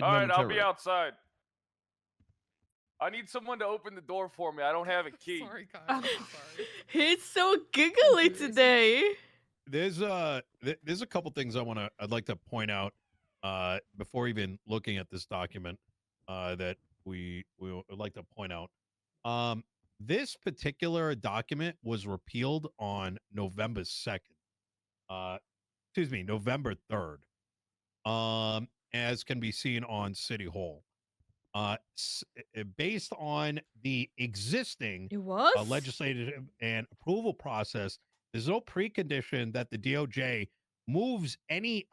All right, I'll be outside. I need someone to open the door for me. I don't have a key. Sorry, Kyle. I'm sorry. He's so giggly today. There's a couple things I'd like to point out before even looking at this document that we would like to point out. This particular document was repealed on November 2nd. November 3rd. As can be seen on City Hall. Based on the existing legislative and approval process, there's no precondition that the DOJ moves any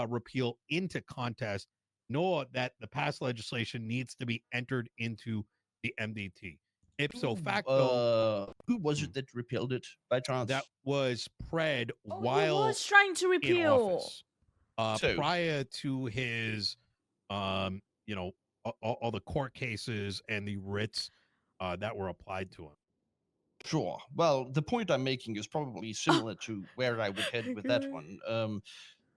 repeal into contest, nor that the past legislation needs to be entered into the MDT. Ipso facto, who was it that repealed it by chance? that was Pred He while was trying to in repeal. office, prior to his, all the court cases and the writs that were applied to him. Sure. Well, the point I'm making is probably similar to where I would head with that one.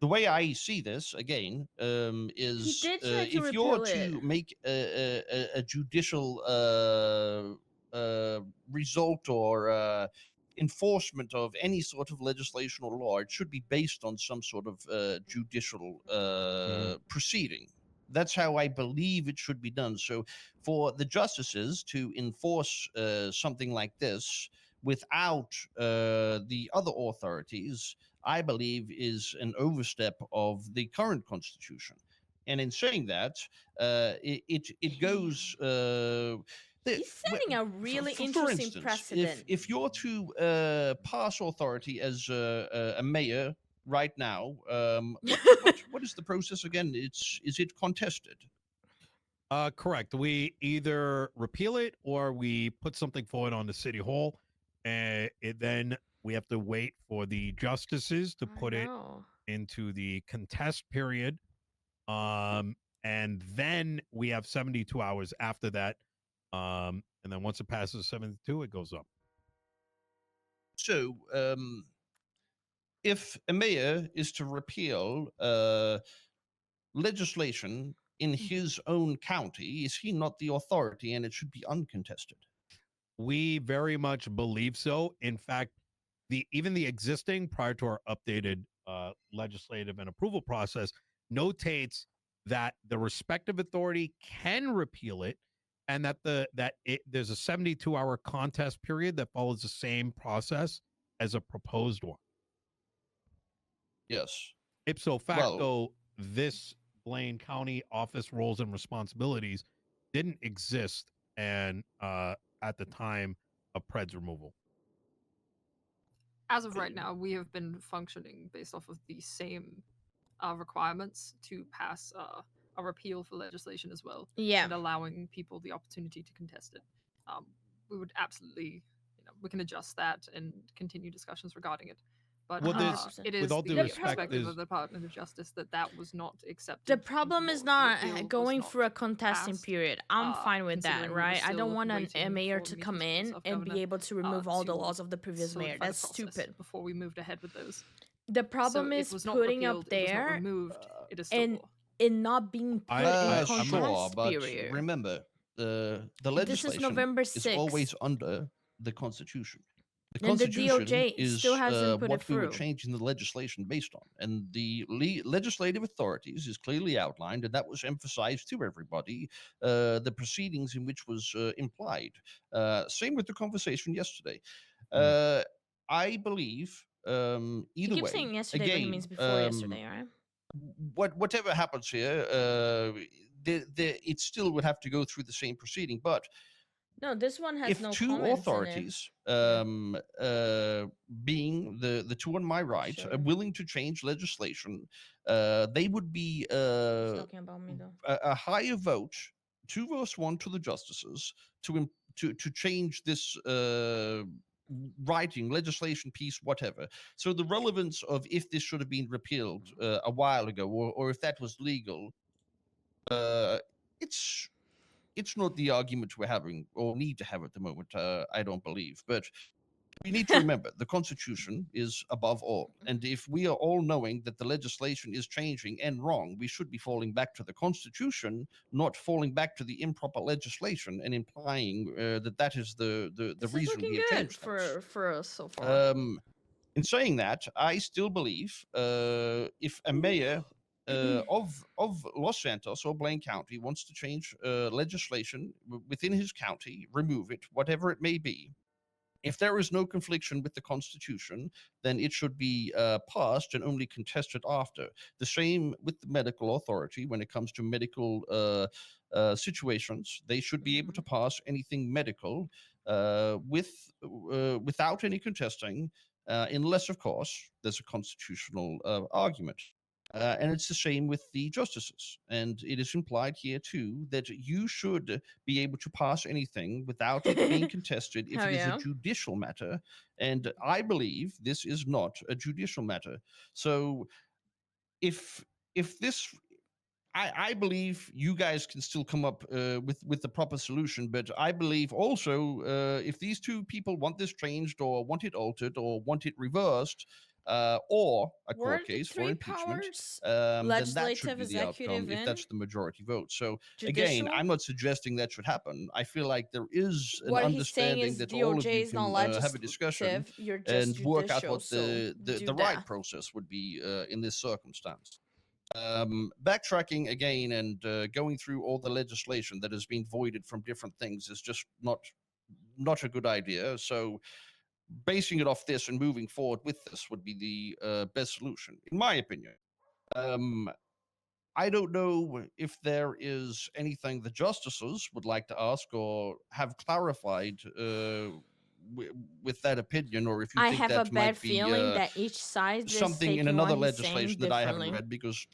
The way I see this, again, is if you're to make a judicial result or enforcement of any sort of legislation or law, it should be based on some sort of judicial proceeding. That's how I believe it should be done. So for the justices to enforce something like this without the other authorities, I believe is an overstep of the current constitution. And in saying that, it goes... He's setting a really interesting precedent. If you're to pass authority as a mayor right now, what is the process again? Is it contested? Correct. We either repeal it or we put something forward on the City Hall, and then we have to wait for the justices to put it into the contest period. And then we have 72 hours after that. And then once it passes 72, it goes up. So, if a mayor is to repeal legislation in his own county, is he not the authority and it should be uncontested? We very much believe so. In fact, even the existing, prior to our updated legislative and approval process, notates that the respective authority can repeal it, and that there's a 72-hour contest period that follows the same process as a proposed one. Yes. Ipso facto, this Blaine County office roles and responsibilities didn't exist and at the time of Pred's removal. As of right now, we have been functioning based off of the same requirements to pass a repeal for legislation as well. Yeah. And allowing people the opportunity to contest it. We would absolutely, we can adjust that and continue discussions regarding it. But it is the perspective of the Department of Justice that was not accepted. The problem is not going through a contesting period. I'm fine with that, right? I don't want a mayor to come in and be able to remove all the laws of the previous mayor. That's stupid. Before we moved ahead with those. The problem is putting up there and it not being put in contest period. Remember, the legislation is always under the Constitution. The Constitution is still hasn't put what it through. we were changing the legislation based on. And the legislative authorities is clearly outlined, and that was emphasized to everybody, the proceedings in which was implied. Same with the conversation yesterday. I believe either way. You keep saying yesterday, again, but he means before yesterday, right? Whatever happens here, it still would have to go through the same proceeding, but no, this one has no comments. If two authorities, being the two on my right, are willing to change legislation, they would be talking about me, though. a higher vote, 2-1 to the justices to change this writing, legislation piece, whatever. So the relevance of if this should have been repealed a while ago, or if that was legal, it's not the argument we're having or need to have at the moment, I don't believe. But We need to remember the Constitution is above all. And if we are all knowing that the legislation is changing and wrong, we should be falling back to the Constitution, not falling back to the improper legislation and implying that is the reason we have changed things. For us so far. In saying that, I still believe if a mayor of Los Santos or Blaine County wants to change legislation within his county, remove it, whatever it may be, if there is no confliction with the Constitution, then it should be passed and only contested after. The same with the medical authority when it comes to medical situations. They should be able to pass anything medical without any contesting, unless, of course, there's a constitutional argument. And it's the same with the justices. And it is implied here, too, that you should be able to pass anything without it being contested if it is a judicial matter. And I believe this is not a judicial matter. So if this... I believe you guys can still come up with the proper solution, but I believe also if these two people want this changed or want it altered or want it reversed, or a court case for impeachment, then that should be the outcome if that's the majority vote. So again, I'm not suggesting that should happen. I feel like there is an understanding that all of you can have a discussion and work out what the right process would be in this circumstance. Backtracking again and going through all the legislation that has been voided from different things is just not a good idea. So basing it off this and moving forward with this would be the best solution, in my opinion. I don't know if there is anything the justices would like to ask or have clarified with that opinion, or if you think that might be that each side something in another legislation that I haven't read, because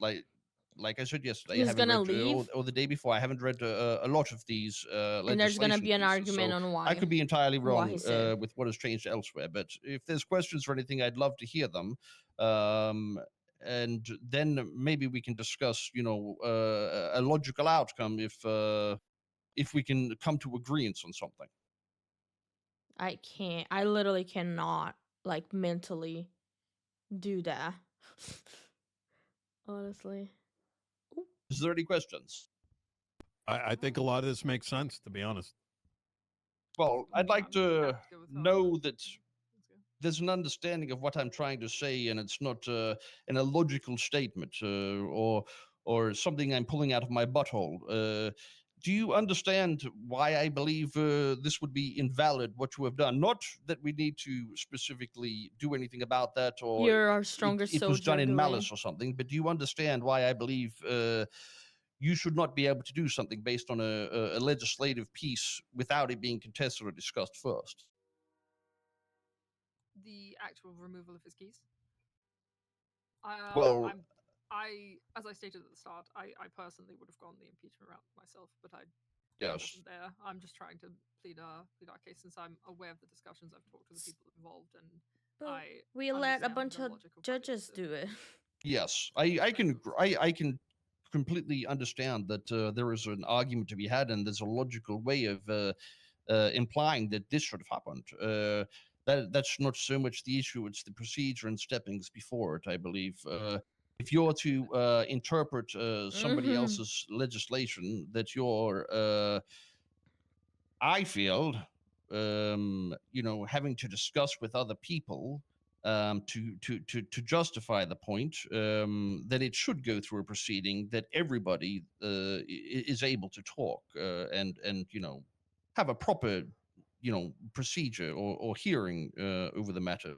like I said yesterday, I haven't read, or the day before, I haven't read a lot of these legislation. And there's going to be an pieces, argument on why. I could be entirely wrong with what has changed elsewhere, but if there's questions or anything, I'd love to hear them. And then maybe we can discuss, a logical outcome if we can come to agreement on something. I literally cannot mentally do that. Honestly. Is there any questions? I think a lot of this makes sense, to be honest. Well, I'd like to know that there's an understanding of what I'm trying to say, and it's not an illogical statement or something I'm pulling out of my butthole. Do you understand why I believe this would be invalid, what you have done? Not that we need to specifically do anything about that, or you're our strongest soldier, it was done in malice or something, but do you understand why I believe you should not be able to do something based on a legislative piece without it being contested or discussed first? The actual removal of his keys? Well... as I stated at the start, I personally would have gone the impeachment route myself, but I wasn't there. I'm just trying to plead our case since I'm aware of the discussions. I've talked to the people involved, and we let a bunch of judges do it. Yes, I can completely understand that there is an argument to be had, and there's a logical way of implying that this should have happened. That's not so much the issue; it's the procedure and steppings before it, I believe. If you're to interpret somebody else's legislation, that you're, I feel, having to discuss with other people to justify the point, that it should go through a proceeding that everybody is able to talk and have a proper procedure or hearing over the matter.